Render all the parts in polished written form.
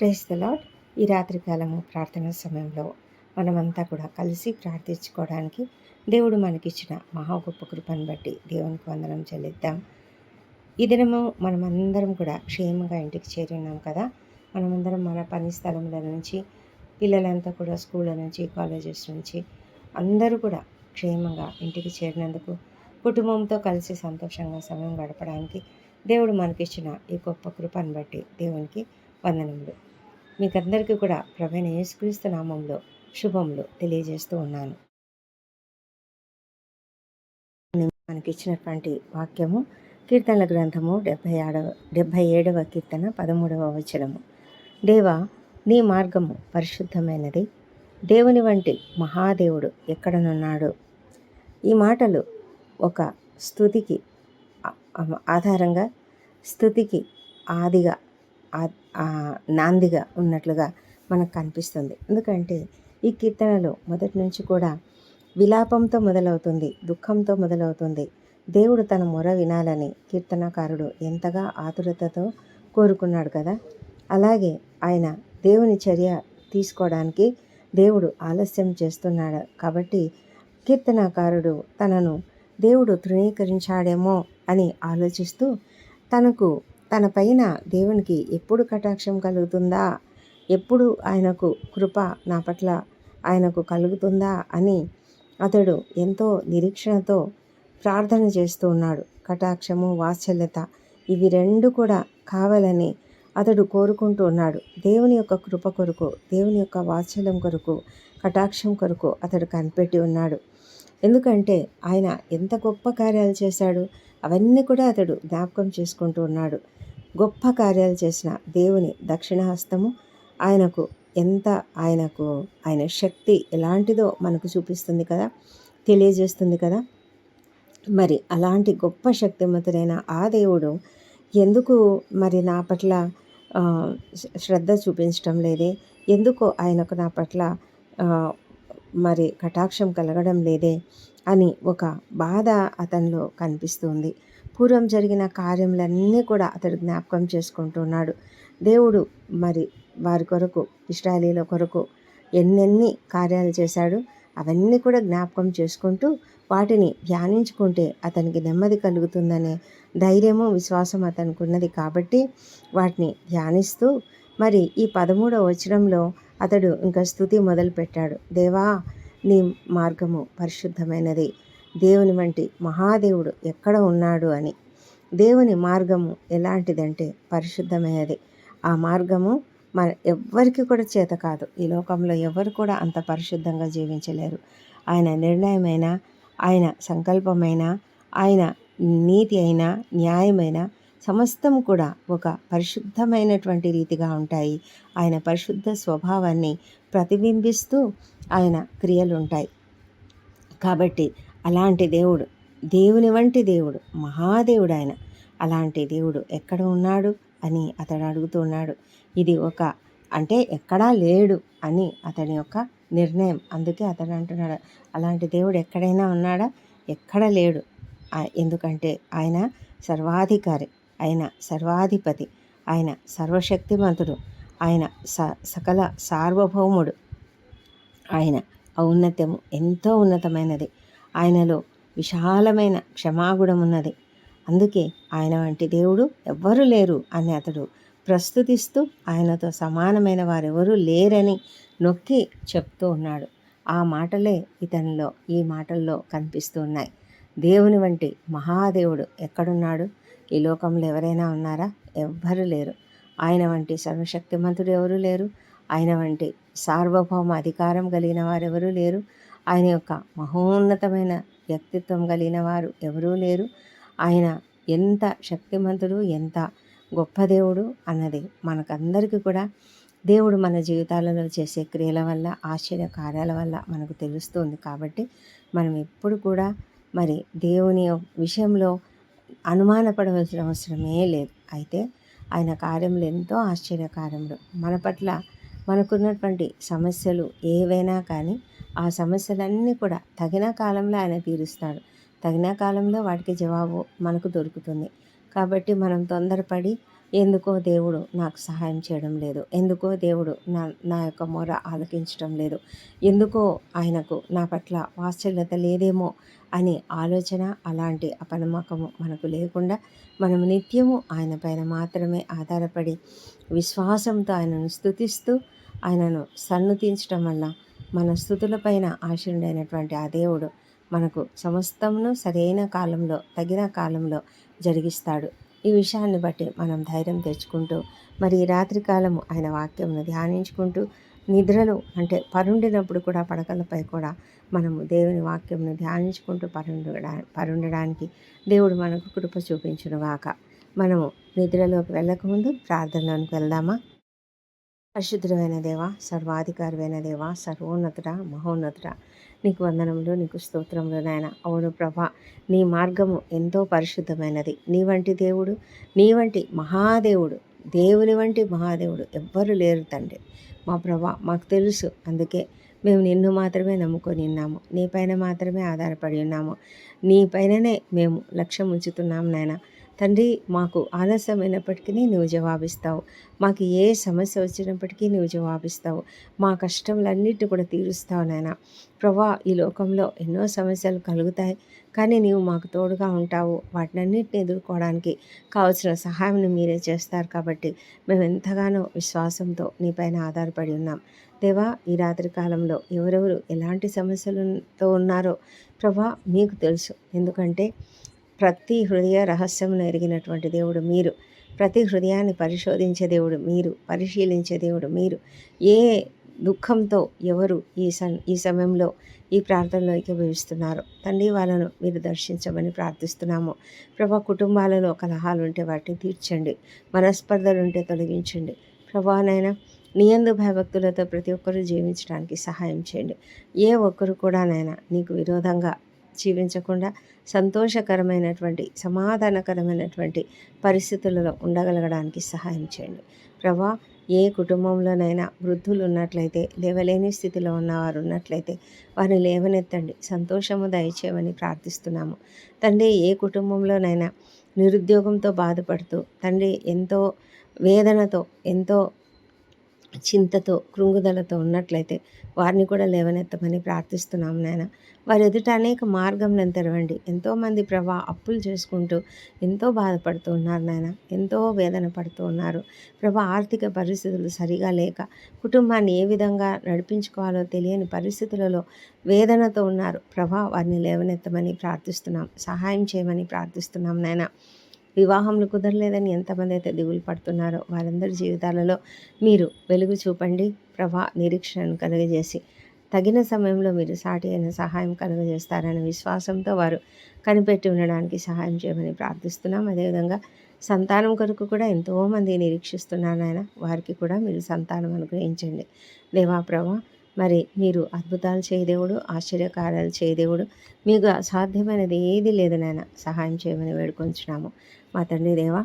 Praise the lord. ఈ రాత్రికాలము ప్రార్థన సమయంలో మనమంతా కూడా కలిసి ప్రార్థించుకోవడానికి దేవుడు మనకిచ్చిన మహా గొప్ప కృపను బట్టి దేవునికి వందనం చెల్లిద్దాం. ఈ దినము మనమందరం కూడా క్షేమంగా ఇంటికి చేరి ఉన్నాం కదా. మనమందరం మన పని స్థలముల నుంచి, పిల్లలంతా కూడా స్కూళ్ళ నుంచి, కాలేజెస్ నుంచి అందరూ కూడా క్షేమంగా ఇంటికి చేరినందుకు, కుటుంబంతో కలిసి సంతోషంగా సమయం గడపడానికి దేవుడు మనకిచ్చిన ఈ గొప్ప కృపను బట్టి దేవునికి వందనములు. మీకందరికీ కూడా ప్రభువైన యేసుక్రీస్తు నామంలో శుభములు తెలియజేస్తూ ఉన్నాను. మనకిచ్చినటువంటి వాక్యము కీర్తనల గ్రంథము 77వ కీర్తన 13వ వచనము. దేవా, నీ మార్గము పరిశుద్ధమైనది, దేవుని వంటి మహాదేవుడు ఎక్కడనున్నాడు. ఈ మాటలు ఒక స్తుతికి ఆధారంగా, స్తుతికి ఆదిగా నాందిగా ఉన్నట్లుగా మనకు కనిపిస్తుంది. ఎందుకంటే ఈ కీర్తనలో మొదటి నుంచి కూడా విలాపంతో మొదలవుతుంది, దుఃఖంతో మొదలవుతుంది. దేవుడు తన మొర వినాలని కీర్తనకారుడు ఎంతగా ఆతురతతో కోరుకున్నాడు కదా. అలాగే ఆయన దేవుని చర్య తీసుకోవడానికి దేవుడు ఆలస్యం చేస్తున్నాడు. కాబట్టి కీర్తనకారుడు తనను దేవుడు తృణీకరించాడేమో అని ఆలోచిస్తూ తన పైన దేవునికి ఎప్పుడు కటాక్షం కలుగుతుందా, ఎప్పుడు ఆయనకు కృప నా పట్ల ఆయనకు కలుగుతుందా అని అతడు ఎంతో నిరీక్షణతో ప్రార్థన చేస్తూ ఉన్నాడు. కటాక్షము, వాత్సల్యత ఇవి రెండు కూడా కావాలని అతడు కోరుకుంటూ ఉన్నాడు. దేవుని యొక్క కృప కొరకు, దేవుని యొక్క వాత్సల్యం కొరకు, కటాక్షం కొరకు అతడు కనిపెట్టి ఉన్నాడు. ఎందుకంటే ఆయన ఎంత గొప్ప కార్యాలు చేశాడు అవన్నీ కూడా అతడు జ్ఞాపకం చేసుకుంటూ ఉన్నాడు. గొప్ప కార్యాలు చేసిన దేవుని దక్షిణహస్తము ఆయన శక్తి ఎలాంటిదో మనకు చూపిస్తుంది కదా, తెలియజేస్తుంది కదా. మరి అలాంటి గొప్ప శక్తిమంతుడైన ఆ దేవుడు ఎందుకు మరి నా పట్ల శ్రద్ధ చూపించడం లేదే, ఎందుకు ఆయనకు నా పట్ల మరి కటాక్షం కలగడం లేదే అని ఒక బాధ అతనిలో కనిపిస్తుంది. పూర్వం జరిగిన కార్యములన్నీ కూడా అతడు జ్ఞాపకం చేసుకుంటున్నాడు. దేవుడు మరి వారి కొరకు, ఇశ్రాయేలీయుల కొరకు ఎన్నెన్ని కార్యాలు చేశాడు అవన్నీ కూడా జ్ఞాపకం చేసుకుంటూ వాటిని ధ్యానించుకుంటే అతనికి నెమ్మది కలుగుతుందనే ధైర్యము, విశ్వాసం అతనికి ఉన్నది. కాబట్టి వాటిని ధ్యానిస్తూ మరి ఈ 13వ వచనంలో అతడు ఇంకా స్తుతి మొదలుపెట్టాడు. దేవా, నీ మార్గము పరిశుద్ధమైనది, దేవుని వంటి మహాదేవుడు ఎక్కడ ఉన్నాడు అని. దేవుని మార్గము ఎలాంటిదంటే పరిశుద్ధమైనది. ఆ మార్గము ఎవ్వరికి కూడా చేత కాదు. ఈ లోకంలో ఎవరు కూడా అంత పరిశుద్ధంగా జీవించలేరు. ఆయన నిర్ణయమైన, ఆయన సంకల్పమైన, ఆయన నీతి అయినా, న్యాయమైన సమస్తము కూడా ఒక పరిశుద్ధమైనటువంటి రీతిగా ఉంటాయి. ఆయన పరిశుద్ధ స్వభావాన్ని ప్రతిబింబిస్తూ ఆయన క్రియలు ఉంటాయి. కాబట్టి అలాంటి దేవుడు, దేవుని వంటి దేవుడు, మహాదేవుడు ఆయన. అలాంటి దేవుడు ఎక్కడ ఉన్నాడు అని అతడు అడుగుతున్నాడు. ఇది అంటే ఎక్కడా లేడు అని అతని యొక్క నిర్ణయం. అందుకే అతడు అంటున్నాడు, అలాంటి దేవుడు ఎక్కడైనా ఉన్నాడా? ఎక్కడ లేడు. ఎందుకంటే ఆయన సర్వాధికారి, ఆయన సర్వాధిపతి, ఆయన సర్వశక్తిమంతుడు, ఆయన సకల సార్వభౌముడు. ఆయన ఔన్నత్యము ఎంతో ఉన్నతమైనది. ఆయనలో విశాలమైన క్షమాగుణం ఉన్నది. అందుకే ఆయన వంటి దేవుడు ఎవ్వరూ లేరు అని అతడు ప్రస్తుతిస్తూ ఆయనతో సమానమైన వారెవరూ లేరని నొక్కి చెప్తూ ఉన్నాడు. ఆ మాటలే ఈ మాటల్లో కనిపిస్తూ ఉన్నాయి. దేవుని వంటి మహాదేవుడు ఎక్కడున్నాడు? ఈ లోకంలో ఎవరైనా ఉన్నారా? ఎవ్వరూ లేరు. ఆయన వంటి సర్వశక్తిమంతుడు ఎవరూ లేరు. ఆయన వంటి సార్వభౌమ అధికారం కలిగిన వారు ఎవరూ లేరు. ఆయన యొక్క మహోన్నతమైన వ్యక్తిత్వం కలిగిన వారు ఎవరూ లేరు. ఆయన ఎంత శక్తిమంతుడు, ఎంత గొప్ప దేవుడు అన్నది మనకందరికీ కూడా దేవుడు మన జీవితాలలో చేసే క్రియల వల్ల, ఆశ్చర్య కార్యాల వల్ల మనకు తెలుస్తుంది. కాబట్టి మనం ఎప్పుడు కూడా మరి దేవుని విషయంలో అనుమానపడవలసిన అవసరమే లేదు. అయితే ఆయన కార్యములు ఎంతో ఆశ్చర్యకార్యములు. మన పట్ల మనకున్నటువంటి సమస్యలు ఏవైనా కానీ ఆ సమస్యలన్నీ కూడా తగిన కాలంలో ఆయన తీరుస్తాడు. తగిన కాలంలో వాటికి జవాబు మనకు దొరుకుతుంది. కాబట్టి మనం తొందరపడి ఎందుకో దేవుడు నాకు సహాయం చేయడం లేదు, ఎందుకో దేవుడు నా నా యొక్క మొర ఆలకించడం లేదు, ఎందుకో ఆయనకు నా పట్ల వాత్సల్యత లేదేమో అనే ఆలోచన, అలాంటి అపనమ్మకము మనకు లేకుండా మనం నిత్యము ఆయన పైన మాత్రమే ఆధారపడి విశ్వాసంతో ఆయనను స్తుతిస్తూ ఆయనను సన్నుతించడం వల్ల మన స్తుతులపైన ఆశీనుడైనటువంటి ఆ దేవుడు మనకు సమస్తమును సరైన కాలంలో, తగిన కాలంలో జరిగిస్తాడు. ఈ విషయాన్ని బట్టి మనం ధైర్యం తెచ్చుకుంటూ, మరి ఈ రాత్రికాలము ఆయన వాక్యంను ధ్యానించుకుంటూ, నిద్రలో అంటే పరుండినప్పుడు కూడా పడకలపై కూడా మనము దేవుని వాక్యంను ధ్యానించుకుంటూ పరుండడానికి దేవుడు మనకు కృప చూపించునుగాక. మనము నిద్రలోకి వెళ్ళకముందు ప్రార్థనలోకి వెళ్దామా? పరిశుద్ధుడైన దేవ, సర్వాధికారమైన దేవ, సర్వోన్నతుడ, మహోన్నతుడ, నీకు వందనములు, నీకు స్తోత్రములు నాయన. అవును ప్రభా, నీ మార్గము ఎంతో పరిశుద్ధమైనది. నీ వంటి దేవుడు, నీ వంటి మహాదేవుడు, దేవుని వంటి మహాదేవుడు ఎవ్వరు లేరు తండ్రి. మా ప్రభా, మాకు తెలుసు. అందుకే మేము నిన్ను మాత్రమే నమ్ముకొని ఉన్నాము, నీ పైన మాత్రమే ఆధారపడి ఉన్నాము, నీ పైననే మేము లక్ష్యం ఉంచుతున్నాము నాయన. తండ్రి, మాకు ఆలస్యమైనప్పటికీ నువ్వు జవాబిస్తావు, మాకు ఏ సమస్య వచ్చినప్పటికీ నువ్వు జవాబిస్తావు, మా కష్టములన్నిటిని కూడా తీరుస్తావు నాయన. ప్రభా, ఈ లోకంలో ఎన్నో సమస్యలు కలుగుతాయి, కానీ నీవు మాకు తోడుగా ఉంటావు. వాటినన్నిటిని ఎదుర్కోవడానికి కావలసిన సహాయం మీరే చేస్తారు. కాబట్టి మేము ఎంతగానో విశ్వాసంతో నీపైన ఆధారపడి ఉన్నాం. దేవా, ఈ రాత్రి కాలంలో ఎవరెవరు ఎలాంటి సమస్యలతో ఉన్నారో ప్రభా మీకు తెలుసు. ఎందుకంటే ప్రతి హృదయ రహస్యమును ఎరిగినటువంటి దేవుడు మీరు, ప్రతి హృదయాన్ని పరిశోధించే దేవుడు మీరు, పరిశీలించే దేవుడు మీరు. ఏ దుఃఖంతో ఎవరు ఈ సమయంలో ఈ ప్రార్థనలో ఏకీభవిస్తున్నారో తండ్రి, వాళ్ళను మీరు దర్శించమని ప్రార్థిస్తున్నాము. ప్రభా, కుటుంబాలలో కలహాలు ఉంటే వాటిని తీర్చండి, మనస్పర్ధలు ఉంటే తొలగించండి. ప్రభానైనా నీ యందు భయభక్తులతో ప్రతి ఒక్కరూ జీవించడానికి సహాయం చేయండి. ఏ ఒక్కరు కూడా నాయన నీకు విరోధంగా జీవించకుండా సంతోషకరమైనటువంటి, సమాధానకరమైనటువంటి పరిస్థితులలో ఉండగలగడానికి సహాయం చేయండి. ప్రభా, ఏ కుటుంబంలోనైనా వృద్ధులు ఉన్నట్లయితే, లేవలేని స్థితిలో ఉన్నవారు ఉన్నట్లయితే వారిని లేవనెత్తండి, సంతోషము దయచేయమని ప్రార్థిస్తున్నాము. తండ్రి, ఏ కుటుంబంలోనైనా నిరుద్యోగంతో బాధపడుతూ తండ్రి ఎంతో వేదనతో, ఎంతో చింతతో, కృంగుదలతో ఉన్నట్లయితే వారిని కూడా లేవనెత్తమని ప్రార్థిస్తున్నాం నాయన. వారి ఎదుట అనేక మార్గంలను తెరవండి. ఎంతోమంది ప్రభా అప్పులు చేసుకుంటూ ఎంతో బాధపడుతూ ఉన్నారు నాయన, ఎంతో వేదన పడుతూ ఉన్నారు ప్రభా. ఆర్థిక పరిస్థితులు సరిగా లేక కుటుంబాన్ని ఏ విధంగా నడిపించుకోవాలో తెలియని పరిస్థితులలో వేదనతో ఉన్నారు ప్రభా. వారిని లేవనెత్తమని ప్రార్థిస్తున్నాం, సహాయం చేయమని ప్రార్థిస్తున్నాం నాయన. వివాహంలో కుదరలేదని ఎంతమంది అయితే దిగులు పడుతున్నారో వారందరి జీవితాలలో మీరు వెలుగు చూపండి ప్రభా. నిరీక్షణను కలుగజేసి తగిన సమయంలో మీరు సాటి అయిన సహాయం కలుగజేస్తారనే విశ్వాసంతో వారు కనిపెట్టి ఉండడానికి సహాయం చేయమని ప్రార్థిస్తున్నాం. అదేవిధంగా సంతానం కొరకు కూడా ఎంతోమంది నిరీక్షిస్తున్నారు ఆయన, వారికి కూడా మీరు సంతానం అనుగ్రహించండి దేవా. ప్రభా, మరి మీరు అద్భుతాలు చేయదేవుడు, ఆశ్చర్యకార్యాలు చేయదేవుడు, మీకు అసాధ్యమైనది ఏది లేదు నాయన. సహాయం చేయమని వేడుకొంచున్నాము మా తండ్రి దేవా.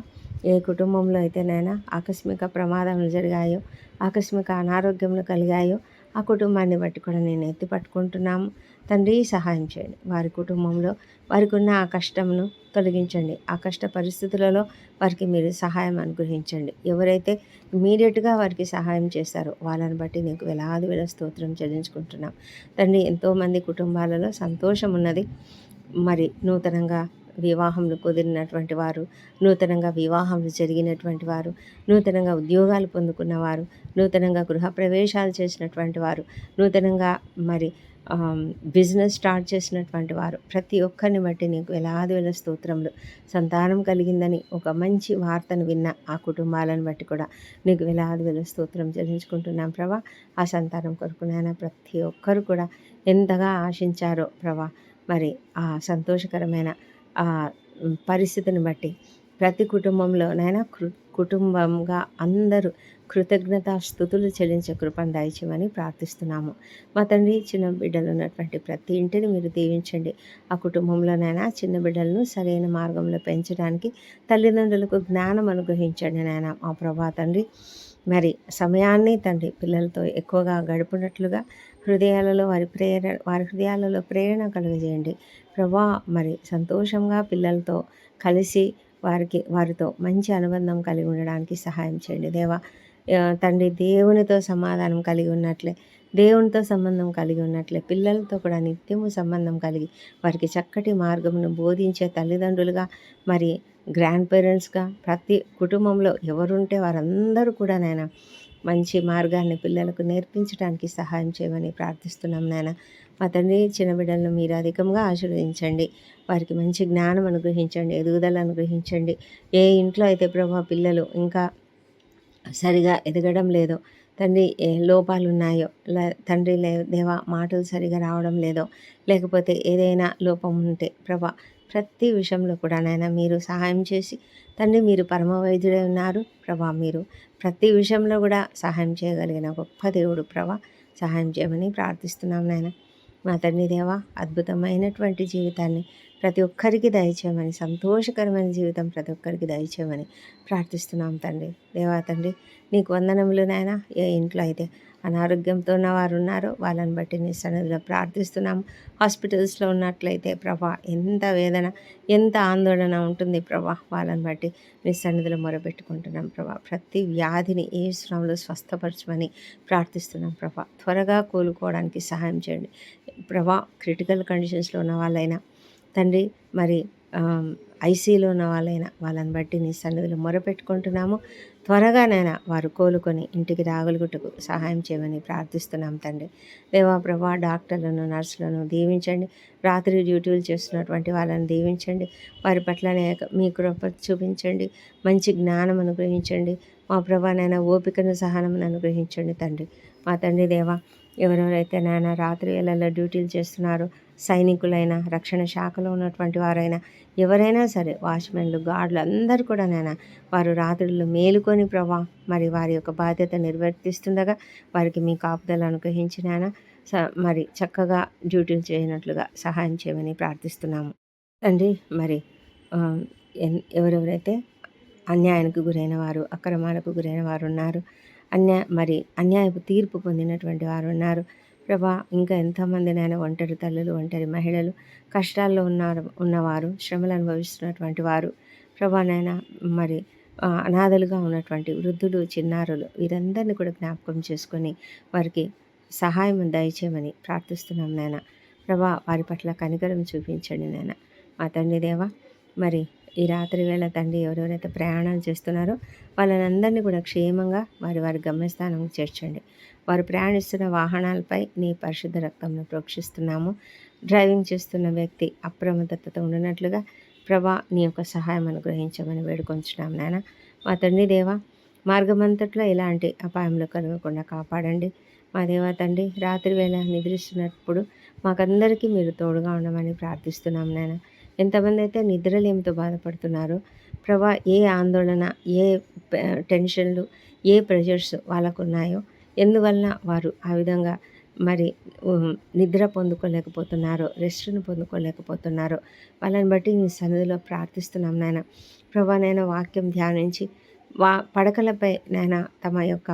ఏ కుటుంబంలో అయితే నాయన ఆకస్మిక ప్రమాదాలు జరిగాయో, ఆకస్మిక అనారోగ్యములు కలిగాయో ఆ కుటుంబాన్ని బట్టి కూడా నేను ఎత్తి పట్టుకుంటున్నాము తండ్రి. సహాయం చేయండి. వారి కుటుంబంలో వారికి ఉన్న ఆ కష్టమును తొలగించండి. ఆ కష్ట పరిస్థితులలో వారికి మీరు సహాయం అనుగ్రహించండి. ఎవరైతే ఇమీడియట్గా వారికి సహాయం చేస్తారో వాళ్ళని బట్టి నీకు వేలాది వేల స్తోత్రం చెల్లించుకుంటున్నాం తండ్రి. ఎంతోమంది కుటుంబాలలో సంతోషం ఉన్నది. మరి నూతనంగా వివాహంలో కుదిరినటువంటి వారు, నూతనంగా వివాహంలో జరిగినటువంటి వారు, నూతనంగా ఉద్యోగాలు పొందుకున్నవారు, నూతనంగా గృహప్రవేశాలు చేసినటువంటి వారు, నూతనంగా మరి బిజినెస్ స్టార్ట్ చేసినటువంటి వారు, ప్రతి ఒక్కరిని బట్టి నీకు వేలాది వేల స్తోత్రములు. సంతానం కలిగిందని ఒక మంచి వార్తను విన్న ఆ కుటుంబాలను బట్టి కూడా నీకు వేలాది వేల స్తోత్రం చెల్లించుకుంటున్నాం ప్రభా. ఆ సంతానం కొరకునైనా ప్రతి ఒక్కరు కూడా ఎంతగా ఆశించారో ప్రభా, మరి ఆ సంతోషకరమైన ఆ పరిస్థితిని బట్టి ప్రతి కుటుంబంలోనైనా కుటుంబంగా అందరూ కృతజ్ఞతాస్తుతులు చెల్లించే కృపను దయచేయమని ప్రార్థిస్తున్నాము మా తండ్రి. చిన్న బిడ్డలు ఉన్నటువంటి ప్రతి ఇంటిని మీరు దీవించండి. ఆ కుటుంబంలోనైనా చిన్న బిడ్డలను సరైన మార్గంలో పెంచడానికి తల్లిదండ్రులకు జ్ఞానం అనుగ్రహించండి నాయన మా ప్రభా తండ్రి. మరి సమయాన్ని తండ్రి పిల్లలతో ఎక్కువగా గడుపునట్లుగా వారి హృదయాలలో ప్రేరణ కలుగజేయండి ప్రభా. మరి సంతోషంగా పిల్లలతో కలిసి వారితో మంచి అనుబంధం కలిగి ఉండడానికి సహాయం చేయండి దేవా. తండ్రి దేవునితో సమాధానం కలిగి ఉన్నట్లే, దేవునితో సంబంధం కలిగి ఉన్నట్లే పిల్లలతో కూడా నిత్యము సంబంధం కలిగి వారికి చక్కటి మార్గమును బోధించే తల్లిదండ్రులుగా, మరి గ్రాండ్ పేరెంట్స్గా ప్రతి కుటుంబంలో ఎవరుంటే వారందరూ కూడా నాయన మంచి మార్గాన్ని పిల్లలకు నేర్పించడానికి సహాయం చేయమని ప్రార్థిస్తున్నాం నాయన. మా తండ్రి, చిన్న బిడ్డలను మీరు అధికంగా ఆశీర్వదించండి. వారికి మంచి జ్ఞానం అనుగ్రహించండి, ఎదుగుదల అనుగ్రహించండి. ఏ ఇంట్లో అయితే ప్రభా పిల్లలు ఇంకా సరిగా ఎదగడం లేదో తండ్రి, ఏ లోపాలు ఉన్నాయో, తండ్రి దేవా మాటలు సరిగా రావడం లేదో, లేకపోతే ఏదైనా లోపం ఉంటే ప్రభా ప్రతి విషయంలో కూడా నాయన మీరు సహాయం చేసి, తండ్రి మీరు పరమ వైద్యుడై ఉన్నారు ప్రభా. మీరు ప్రతి విషయంలో కూడా సహాయం చేయగలిగిన గొప్ప దేవుడు ప్రభా. సహాయం చేయమని ప్రార్థిస్తున్నాం నాయన. మా తండ్రి దేవా, అద్భుతమైనటువంటి జీవితాన్ని ప్రతి ఒక్కరికి దయచేయమని, సంతోషకరమైన జీవితం ప్రతి ఒక్కరికి దయచేయమని ప్రార్థిస్తున్నాం తండ్రి. దేవా తండ్రి, నీకు వందనములు నాయన. ఏ ఇంట్లో అయితే అనారోగ్యంతో ఉన్న వారు ఉన్నారో వాళ్ళని బట్టి నీ సన్నిధిలో ప్రార్థిస్తున్నాము. హాస్పిటల్స్లో ఉన్నట్లయితే ప్రభా ఎంత వేదన, ఎంత ఆందోళన ఉంటుంది ప్రభా. వాళ్ళని బట్టి నీ సన్నిధిలో మొరపెట్టుకుంటున్నాం ప్రభా. ప్రతి వ్యాధిని ఏ శ్రమలో స్వస్థపరచమని ప్రార్థిస్తున్నాం ప్రభా. త్వరగా కోలుకోవడానికి సహాయం చేయండి ప్రభా. క్రిటికల్ కండిషన్స్లో ఉన్న వాళ్ళైనా తండ్రి, మరి ఐసీలో ఉన్న వాళ్ళని బట్టి నీ సన్నిధిలో మొరపెట్టుకుంటున్నాము. త్వరగానైనా వారు కోలుకొని ఇంటికి రాగలుగుటకు సహాయం చేయమని ప్రార్థిస్తున్నాం తండ్రి. దేవా ప్రభా, డాక్టర్లను, నర్సులను దీవించండి. రాత్రి డ్యూటీలు చేస్తున్నటువంటి వాళ్ళని దీవించండి. వారి పట్లనే మీ కృప చూపించండి. మంచి జ్ఞానం అనుగ్రహించండి. మా ప్రభానైనా ఓపికను, సహనమును అనుగ్రహించండి తండ్రి. మా తండ్రి దేవా, ఎవరెవరైతే నాయన రాత్రి వేళల్లో డ్యూటీలు చేస్తున్నారో, సైనికులైనా, రక్షణ శాఖలో ఉన్నటువంటి వారైనా, ఎవరైనా సరే, వాచ్మెన్లు, గార్డులు అందరూ కూడా నాయన వారు రాత్రులు మేలుకొని ప్రభా మరి వారి యొక్క బాధ్యత నిర్వర్తిస్తుండగా వారికి మీ కాపుదల అనుగ్రహించి నాయన మరి చక్కగా డ్యూటీలు చేయనట్లుగా సహాయం చేయమని ప్రార్థిస్తున్నాము తండ్రి. మరి ఎవరెవరైతే అన్యాయానికి గురైన వారు, అక్రమాలకు గురైన వారు ఉన్నారు, అన్యాయపు తీర్పు పొందినటువంటి వారు ఉన్నారు ప్రభా. ఇంకా ఎంతోమంది నాయన ఒంటరి తల్లులు, ఒంటరి మహిళలు, కష్టాల్లో ఉన్నవారు, శ్రమలు అనుభవిస్తున్నటువంటి వారు ప్రభా నాయన, మరి అనాథలుగా ఉన్నటువంటి వృద్ధులు, చిన్నారులు, వీరందరినీ కూడా జ్ఞాపకం చేసుకొని వారికి సహాయం దయచేయమని ప్రార్థిస్తున్నాం నాయన ప్రభా. వారి పట్ల కనికరం చూపించండి నాయన. మా తండ్రి దేవా, మరి ఈ రాత్రి వేళ తండ్రి ఎవరెవరైతే ప్రయాణాలు చేస్తున్నారో వాళ్ళనందరినీ కూడా క్షేమంగా వారి గమ్యస్థానం చేర్చండి. వారు ప్రయాణిస్తున్న వాహనాలపై నీ పరిశుద్ధ రక్తంను ప్రోక్షిస్తున్నాము. డ్రైవింగ్ చేస్తున్న వ్యక్తి అప్రమత్తతతో ఉండినట్లుగా ప్రభా నీ యొక్క సహాయం అనుగ్రహించమని వేడుకొంచున్నాం నాయన. మా తండ్రి దేవా, మార్గమంతట్లో ఎలాంటి అపాయంలో కలగకుండా కాపాడండి. మా దేవా తండ్రి, రాత్రి వేళ నిద్రిస్తున్నప్పుడు మాకందరికీ మీరు తోడుగా ఉండమని ప్రార్థిస్తున్నాం నాయన. ఎంతమంది అయితే నిద్రలేమితో బాధపడుతున్నారో ప్రభా, ఏ ఆందోళన, ఏ టెన్షన్లు, ఏ ప్రెషర్స్ వాళ్ళకు ఉన్నాయో, ఎందువలన వారు ఆ విధంగా మరి నిద్ర పొందుకోలేకపోతున్నారో, రెస్ట్ను పొందుకోలేకపోతున్నారో వాళ్ళని బట్టి నీ సన్నిధిలో ప్రార్థిస్తున్నాం నాయన ప్రభా. నేను వాక్యం ధ్యానించి పడకలపై నాయన తమ యొక్క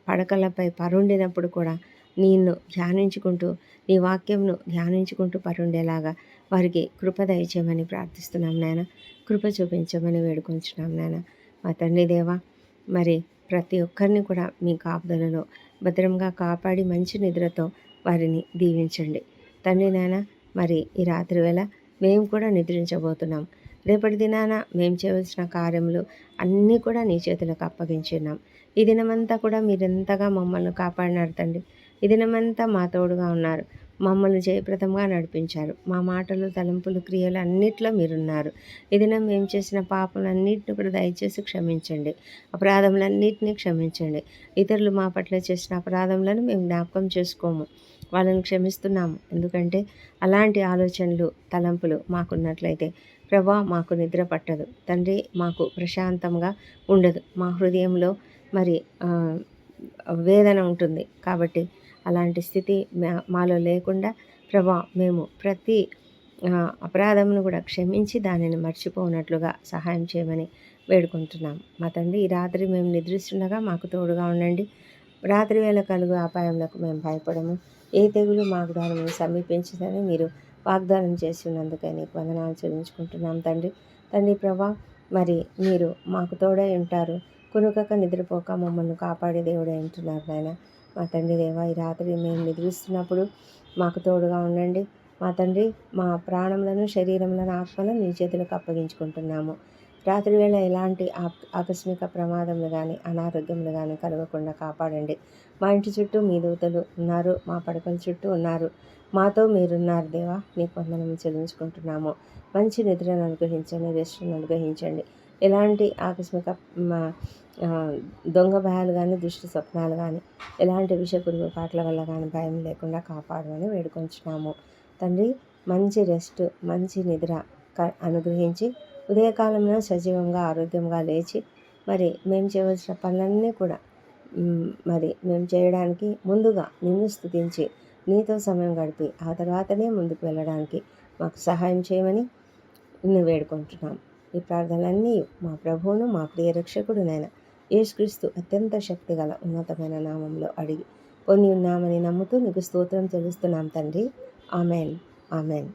పడకలపై పరుండినప్పుడు కూడా నిన్ను ధ్యానించుకుంటూ, నీ వాక్యంను ధ్యానించుకుంటూ పరుండేలాగా వారికి కృప దయచేయమని ప్రార్థిస్తున్నాం నాయన. కృప చూపించమని వేడుకొంచున్నాం నాయన. మా తండ్రి దేవా, మరి ప్రతి ఒక్కరిని కూడా మీ కాపుదలలో భద్రంగా కాపాడి మంచి నిద్రతో వారిని దీవించండి తండ్రి నాయన. మరి ఈ రాత్రి వేళ మేము కూడా నిద్రించబోతున్నాం. రేపటి దినాన మేము చేయవలసిన కార్యములు అన్నీ కూడా నీ చేతులకు అప్పగించున్నాం. ఈ దినమంతా కూడా మీరెంతగా మమ్మల్ని కాపాడినారు తండ్రి. ఈ దినమంతా మా తోడుగా ఉన్నారు. మమ్మల్ని జయప్రదంగా నడిపించారు. మా మాటలు, తలంపులు, క్రియలు అన్నిట్లో మీరున్నారు. ఈ దినం మేము చేసిన పాపలన్నింటిని కూడా దయచేసి క్షమించండి. అపరాధములన్నింటినీ క్షమించండి. ఇతరులు మా పట్ల చేసిన అపరాధములను మేము జ్ఞాపకం చేసుకోము, వాళ్ళని క్షమిస్తున్నాము. ఎందుకంటే అలాంటి ఆలోచనలు, తలంపులు మాకున్నట్లయితే ప్రభా మాకు నిద్ర పట్టదు తండ్రి, మాకు ప్రశాంతంగా ఉండదు. మా హృదయంలో మరి వేదన ఉంటుంది. కాబట్టి అలాంటి స్థితి మాలో లేకుండా ప్రభా మేము ప్రతి అపరాధమును కూడా క్షమించి దానిని మర్చిపోనట్లుగా సహాయం చేయమని వేడుకుంటున్నాం మా తండ్రి. ఈ రాత్రి మేము నిద్రిస్తుండగా మాకు తోడుగా ఉండండి. రాత్రి వేళ కలుగు అపాయములకు మేము భయపడము. ఏ తెగులు మాకు దానిని సమీపించదని మీరు వాగ్దానం చేసి ఉన్నందుకై నీకు వందనాలు చెల్లించుకుంటున్నాం తండ్రి. తండ్రి ప్రభా, మరి మీరు మాకు తోడై ఉంటారు. కునుకక నిద్రపోక మమ్మల్ని కాపాడే దేవుడే ఉంటున్నారు నాయన. మా తండ్రి దేవా, ఈ రాత్రి మేము నిద్రిస్తున్నప్పుడు మాకు తోడుగా ఉండండి. మా తండ్రి, మా ప్రాణములను, శరీరములను, ఆత్మలను నీ చేతులకు అప్పగించుకుంటున్నాము. రాత్రి వేళ ఎలాంటి ఆకస్మిక ప్రమాదములు కానీ, అనారోగ్యములు కానీ కలగకుండా కాపాడండి. మా ఇంటి చుట్టూ మీ దూతలు ఉన్నారు, మా పడకల చుట్టూ ఉన్నారు. మాతో మీరున్నారు దేవా, నీకు వందనములు చెల్లించుకుంటున్నాము. మంచి నిద్రను అనుగ్రహించండి, రెస్ట్ను అనుగ్రహించండి. ఎలాంటి ఆకస్మిక ఆ, దొంగ భయాలు కానీ, దుష్ట స్వప్నాలు కానీ, ఎలాంటి విషపురుగు పాటల వల్ల కానీ భయం లేకుండా కాపాడమని వేడుకొంచున్నాము. తండ్రి, మంచి రెస్ట్, మంచి నిద్ర అనుగ్రహించి ఉదయకాలంలో సజీవంగా, ఆరోగ్యంగా లేచి మరి మేము చేయవలసిన పనులన్నీ కూడా మరి మేము చేయడానికి ముందుగా నిన్ను స్తుతించి నీతో సమయం గడిపి ఆ తర్వాతనే ముందుకు వెళ్ళడానికి మాకు సహాయం చేయమని నిన్ను వేడుకుంటున్నాం. ఈ ప్రార్థనలన్నీ మా ప్రభువును, మా ప్రియ రక్షకుడునైన యేసుక్రీస్తు అత్యంత శక్తిగల ఉన్నతమైన నామంలో అడిగి పొంది ఉన్నామని నమ్ముతూ నీకు స్తోత్రం చెల్లిస్తున్నాం తండ్రి. Amen, amen.